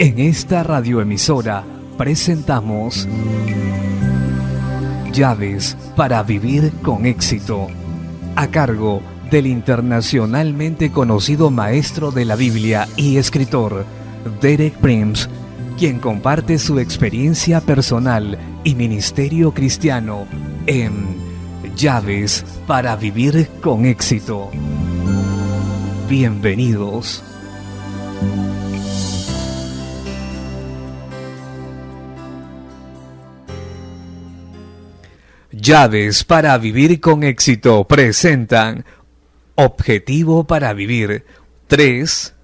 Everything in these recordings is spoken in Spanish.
En esta radioemisora presentamos Llaves para vivir con éxito, a cargo del internacionalmente conocido maestro de la Biblia y escritor Derek Prince, quien comparte su experiencia personal y ministerio cristiano en Llaves para vivir con éxito. Bienvenidos. Llaves para vivir con éxito presentan Objetivo para vivir 3.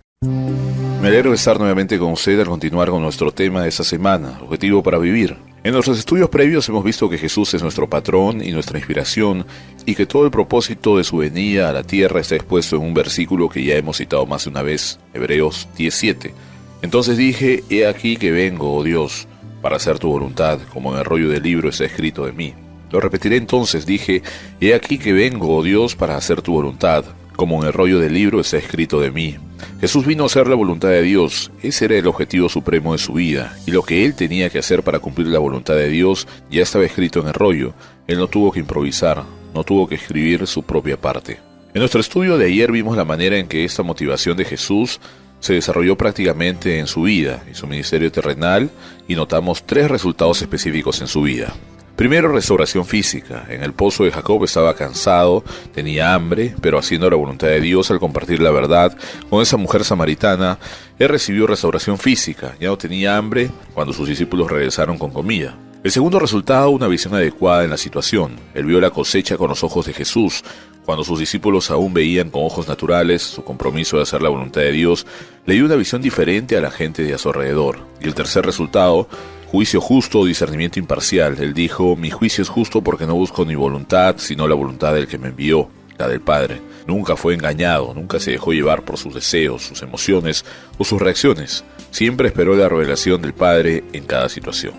Me alegro de estar nuevamente con usted al continuar con nuestro tema de esta semana, Objetivo para vivir. En nuestros estudios previos hemos visto que Jesús es nuestro patrón y nuestra inspiración, y que todo el propósito de su venida a la tierra está expuesto en un versículo que ya hemos citado más de una vez, Hebreos 10:7. Entonces dije, he aquí que vengo, oh Dios, para hacer tu voluntad, como en el rollo del libro está escrito de mí. Lo repetiré entonces, dije, he aquí que vengo, oh Dios, para hacer tu voluntad, como en el rollo del libro está escrito de mí. Jesús vino a hacer la voluntad de Dios. Ese era el objetivo supremo de su vida, y lo que él tenía que hacer para cumplir la voluntad de Dios ya estaba escrito en el rollo. Él no tuvo que improvisar, no tuvo que escribir su propia parte. En nuestro estudio de ayer vimos la manera en que esta motivación de Jesús se desarrolló prácticamente en su vida y su ministerio terrenal, y notamos 3 resultados específicos en su vida. Primero, restauración física. En el pozo de Jacob estaba cansado, tenía hambre, pero haciendo la voluntad de Dios al compartir la verdad con esa mujer samaritana, él recibió restauración física. Ya no tenía hambre cuando sus discípulos regresaron con comida. El segundo resultado, una visión adecuada en la situación. Él vio la cosecha con los ojos de Jesús. Cuando sus discípulos aún veían con ojos naturales su compromiso de hacer la voluntad de Dios, le dio una visión diferente a la gente de a su alrededor. Y el tercer resultado, juicio justo o discernimiento imparcial. Él dijo, mi juicio es justo porque no busco mi voluntad, sino la voluntad del que me envió, la del Padre. Nunca fue engañado, nunca se dejó llevar por sus deseos, sus emociones o sus reacciones. Siempre esperó la revelación del Padre en cada situación.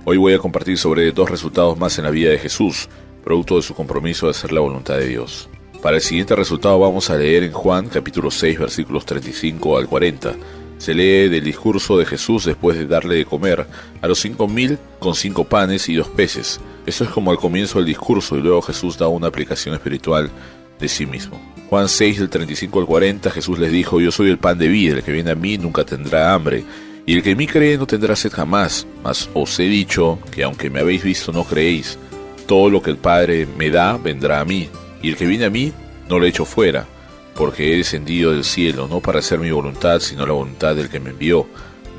Hoy voy a compartir sobre 2 resultados más en la vida de Jesús, producto de su compromiso de hacer la voluntad de Dios. Para el siguiente resultado vamos a leer en Juan capítulo 6 versículos 35 al 40. Se lee del discurso de Jesús después de darle de comer a los 5,000 con 5 panes y 2 peces. Esto es como al comienzo del discurso, y luego Jesús da una aplicación espiritual de sí mismo. Juan 6 del 35 al 40, Jesús les dijo, yo soy el pan de vida, el que viene a mí nunca tendrá hambre, y el que en mí cree no tendrá sed jamás. Mas os he dicho que aunque me habéis visto no creéis. Todo lo que el Padre me da vendrá a mí, y el que viene a mí no le echo fuera, porque he descendido del cielo, no para hacer mi voluntad, sino la voluntad del que me envió.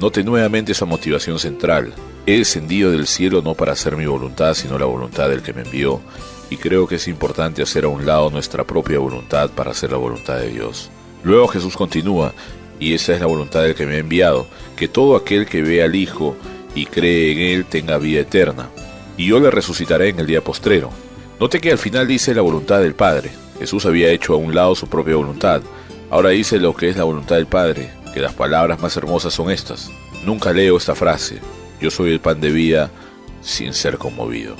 Note nuevamente esa motivación central. He descendido del cielo no para hacer mi voluntad, sino la voluntad del que me envió. Y creo que es importante hacer a un lado nuestra propia voluntad para hacer la voluntad de Dios. Luego Jesús continúa, y esa es la voluntad del que me ha enviado, que todo aquel que ve al Hijo y cree en Él tenga vida eterna, y yo le resucitaré en el día postrero. Note que al final dice la voluntad del Padre. Jesús había hecho a un lado su propia voluntad. Ahora dice lo que es la voluntad del Padre, que las palabras más hermosas son estas. Nunca leo esta frase, yo soy el pan de vida, sin ser conmovido.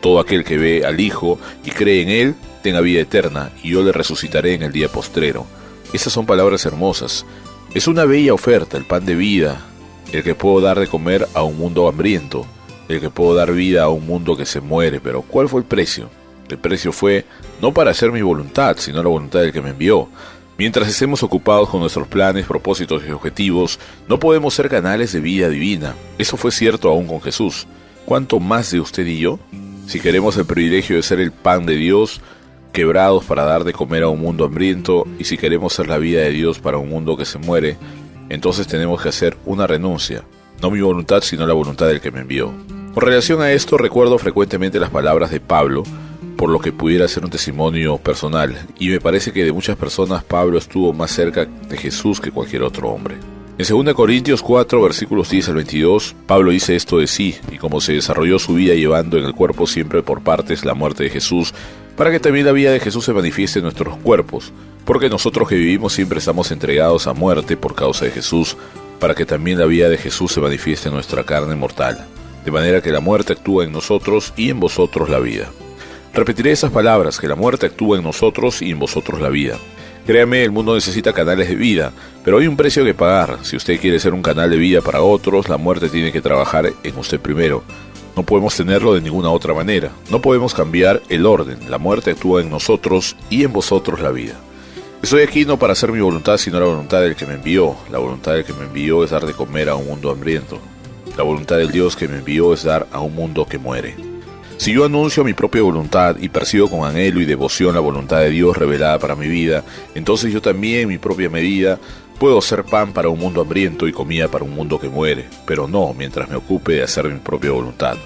Todo aquel que ve al Hijo y cree en Él, tenga vida eterna, y yo le resucitaré en el día postrero. Esas son palabras hermosas. Es una bella oferta, el pan de vida, el que puedo dar de comer a un mundo hambriento, el que puedo dar vida a un mundo que se muere. Pero ¿cuál fue el precio? El precio fue no para hacer mi voluntad, sino la voluntad del que me envió. Mientras estemos ocupados con nuestros planes, propósitos y objetivos, no podemos ser canales de vida divina. Eso fue cierto aún con Jesús. ¿Cuánto más de usted y yo? Si queremos el privilegio de ser el pan de Dios, quebrados para dar de comer a un mundo hambriento, y si queremos ser la vida de Dios para un mundo que se muere, entonces tenemos que hacer una renuncia. No mi voluntad, sino la voluntad del que me envió. Con relación a esto, recuerdo frecuentemente las palabras de Pablo, por lo que pudiera ser un testimonio personal, y me parece que de muchas personas Pablo estuvo más cerca de Jesús que cualquier otro hombre. En 2 Corintios 4, versículos 10 al 22, Pablo dice esto de sí, y cómo se desarrolló su vida llevando en el cuerpo siempre por partes la muerte de Jesús, para que también la vida de Jesús se manifieste en nuestros cuerpos, porque nosotros que vivimos siempre estamos entregados a muerte por causa de Jesús, para que también la vida de Jesús se manifieste en nuestra carne mortal, de manera que la muerte actúa en nosotros y en vosotros la vida. Repetiré esas palabras, que la muerte actúa en nosotros y en vosotros la vida. Créame, el mundo necesita canales de vida, pero hay un precio que pagar. Si usted quiere ser un canal de vida para otros, la muerte tiene que trabajar en usted primero. No podemos tenerlo de ninguna otra manera. No podemos cambiar el orden. La muerte actúa en nosotros y en vosotros la vida. Estoy aquí no para hacer mi voluntad, sino la voluntad del que me envió. La voluntad del que me envió es dar de comer a un mundo hambriento. La voluntad del Dios que me envió es dar a un mundo que muere. Si yo anuncio mi propia voluntad y persigo con anhelo y devoción la voluntad de Dios revelada para mi vida, entonces yo también, en mi propia medida, puedo ser pan para un mundo hambriento y comida para un mundo que muere, pero no mientras me ocupe de hacer mi propia voluntad.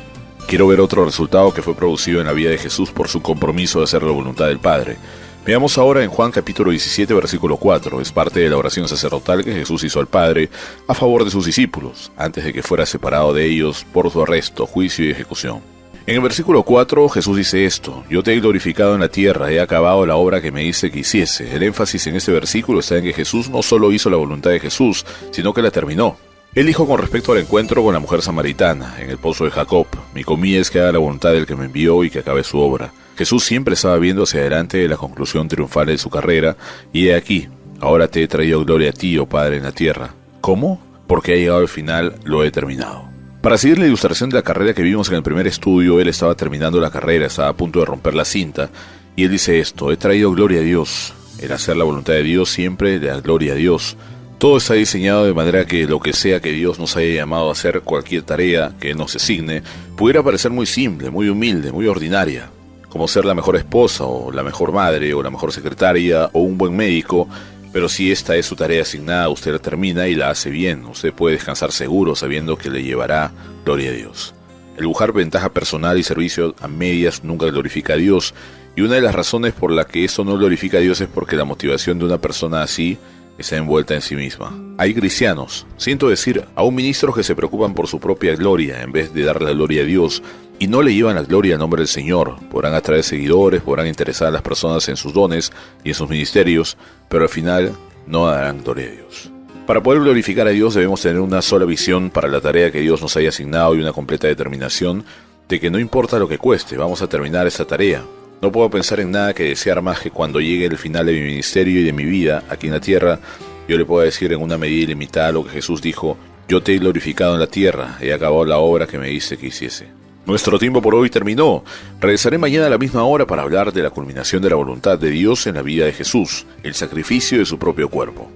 Quiero ver otro resultado que fue producido en la vida de Jesús por su compromiso de hacer la voluntad del Padre. Veamos ahora en Juan capítulo 17, versículo 4. Es parte de la oración sacerdotal que Jesús hizo al Padre a favor de sus discípulos, antes de que fuera separado de ellos por su arresto, juicio y ejecución. En el versículo 4 Jesús dice esto: yo te he glorificado en la tierra, he acabado la obra que me hice que hiciese. El énfasis en este versículo está en que Jesús no solo hizo la voluntad de Jesús, sino que la terminó. Él dijo con respecto al encuentro con la mujer samaritana en el pozo de Jacob: mi comida es que haga la voluntad del que me envió y que acabe su obra. Jesús siempre estaba viendo hacia adelante de la conclusión triunfal de su carrera, y he aquí, ahora te he traído gloria a ti, oh Padre, en la tierra. ¿Cómo? Porque ha llegado el final, lo he terminado. Para seguir la ilustración de la carrera que vimos en el primer estudio, él estaba terminando la carrera, estaba a punto de romper la cinta, y él dice esto: he traído gloria a Dios. El hacer la voluntad de Dios siempre le da gloria a Dios. Todo está diseñado de manera que lo que sea que Dios nos haya llamado a hacer, cualquier tarea que Él nos asigne, pudiera parecer muy simple, muy humilde, muy ordinaria, como ser la mejor esposa, o la mejor madre, o la mejor secretaria, o un buen médico. Pero si esta es su tarea asignada, usted la termina y la hace bien. Usted puede descansar seguro sabiendo que le llevará gloria a Dios. El buscar ventaja personal y servicio a medias nunca glorifica a Dios, y una de las razones por la que esto no glorifica a Dios es porque la motivación de una persona así está envuelta en sí misma. Hay cristianos, siento decir, aún ministros que se preocupan por su propia gloria en vez de darle la gloria a Dios, y no le llevan la gloria al nombre del Señor. Podrán atraer seguidores, podrán interesar a las personas en sus dones y en sus ministerios, pero al final no darán gloria a Dios. Para poder glorificar a Dios debemos tener una sola visión para la tarea que Dios nos haya asignado y una completa determinación de que no importa lo que cueste, vamos a terminar esta tarea. No puedo pensar en nada que desear más que cuando llegue el final de mi ministerio y de mi vida aquí en la tierra, yo le pueda decir en una medida ilimitada lo que Jesús dijo: yo te he glorificado en la tierra, he acabado la obra que me hice que hiciese. Nuestro tiempo por hoy terminó. Regresaré mañana a la misma hora para hablar de la culminación de la voluntad de Dios en la vida de Jesús, el sacrificio de su propio cuerpo.